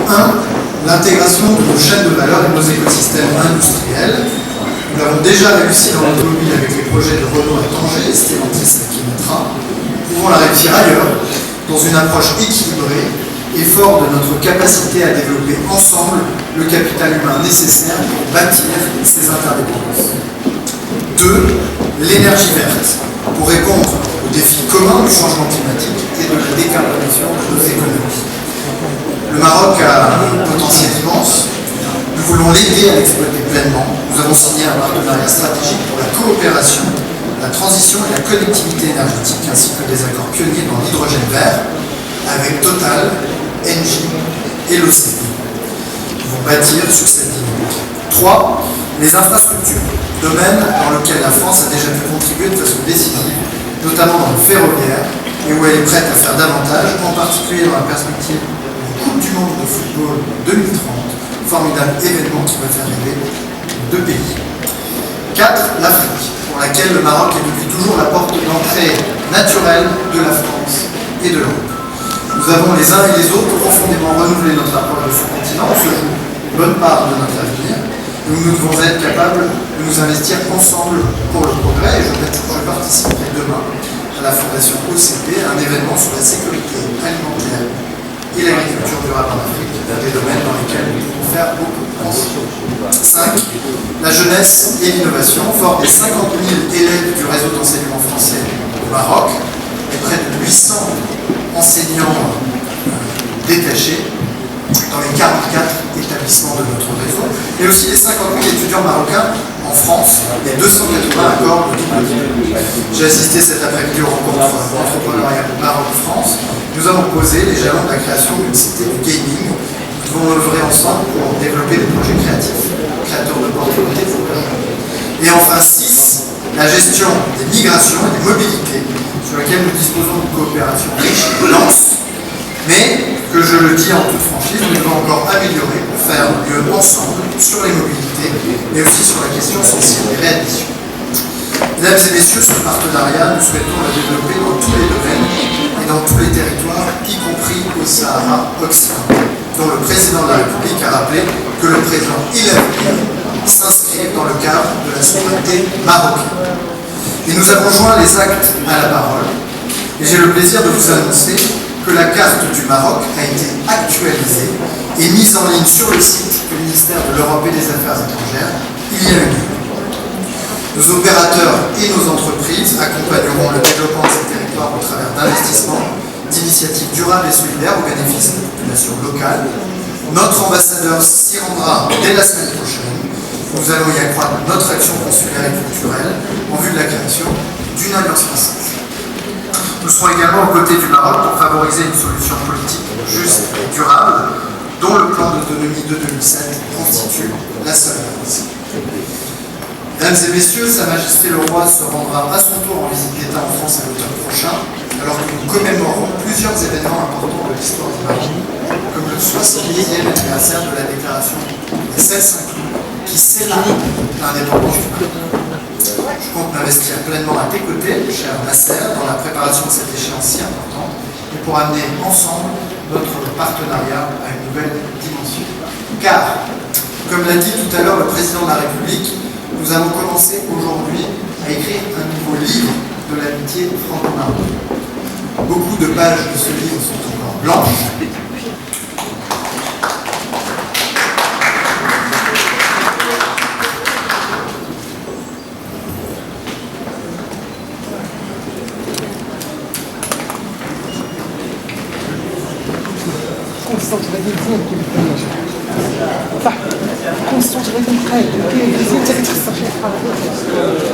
1. L'intégration de nos chaînes de valeur et de nos écosystèmes industriels. Nous l'avons déjà réussi dans l'automobile avec les projets de Renault à Tanger et Stellantis à Quimitra. Nous pouvons la réussir ailleurs, dans une approche équilibrée et fort de notre capacité à développer ensemble le capital humain nécessaire pour bâtir ces interdépendances. 2. L'énergie verte, pour répondre aux défis communs du changement climatique et de la décarbonation de nos économies. Le Maroc a un potentiel immense. Nous voulons l'aider à l'exploiter pleinement. Nous avons signé un partenariat stratégique pour la coopération, la transition et la connectivité énergétique, ainsi que des accords pionniers dans l'hydrogène vert avec Total, Engie et l'OCDE. Nous vont bâtir sur cette dynamique. 3. Les infrastructures, domaine dans lequel la France a déjà pu contribuer de façon décisive, notamment dans le ferroviaire, et où elle est prête à faire davantage, en particulier dans la perspective d'une Coupe du Monde de football 2030, formidable événement qui va faire rêver deux pays. 4. L'Afrique, pour laquelle le Maroc est depuis toujours la porte d'entrée naturelle de la France et de l'Europe. Nous avons les uns et les autres profondément renouvelé notre approche de ce continent, où se joue une bonne part de notre avenir. Nous devons être capables de nous investir ensemble pour le progrès. Et je participerai demain à la Fondation OCP, un événement sur la sécurité alimentaire et l'agriculture durable en Afrique, des domaines dans lesquels nous pouvons faire beaucoup. 5. La jeunesse et l'innovation, fort des 50 000 élèves du réseau d'enseignement français au Maroc, et près de 800 enseignants détachés dans les 44 établissements de notre réseau, et aussi les 50 000 étudiants marocains en France, et 280 accords de double diplôme. J'ai assisté cet après-midi aux rencontres entrepreneuriales Maroc-France. Nous avons posé les jalons de la création d'une cité du gaming. Nous devons œuvrer ensemble pour développer des projets créatifs, créateurs d'opportunités pour le monde. Et enfin 6, la gestion des migrations et des mobilités, sur laquelle nous disposons d'une coopération riche et dense, mais que je le dis en toute franchise, nous devons encore améliorer pour faire mieux ensemble sur les mobilités, mais aussi sur la question sensible des réadmissions. Mesdames et messieurs, ce partenariat, nous souhaitons le développer dans tous les domaines et dans tous les territoires, y compris au Sahara occidental, dont le président de la République a rappelé que le président Ilham s'inscrit dans le cadre de la souveraineté marocaine. Et nous avons joint les actes à la parole, et j'ai le plaisir de vous annoncer que la carte du Maroc a été actualisée et mise en ligne sur le site du ministère de l'Europe et des Affaires étrangères il y a une heure. Nos opérateurs et nos entreprises accompagneront le développement de ces territoires au travers d'investissements, d'initiatives durables et solidaires au bénéfice des populations locales. Notre ambassadeur s'y rendra dès la semaine prochaine. Nous allons y accroître notre action consulaire et culturelle en vue de la création d'une alliance française. Nous serons également aux côtés du Maroc pour favoriser une solution politique juste et durable, dont le plan d'autonomie de 2007 constitue la seule base. Mesdames et messieurs, Sa Majesté le Roi se rendra à son tour en visite d'État en France à l'automne prochain, alors que nous commémorons plusieurs événements importants de l'histoire du Maroc, comme le 70e anniversaire de la déclaration des 16 Saint-Cloud, qui scella l'indépendance du Maroc. Je compte m'investir pleinement à tes côtés, cher Nasser, dans la préparation de cette échéance si importante et pour amener ensemble notre partenariat à une nouvelle dimension. Car, comme l'a dit tout à l'heure le président de la République, nous avons commencé aujourd'hui à écrire un nouveau livre de l'amitié franco-marocaine. Beaucoup de pages de ce livre sont encore blanches. كونستانت غادي مزيان كيما كان صح كونستانت غادي نقاد كاين مزيان حتى كتخسر شي حاجه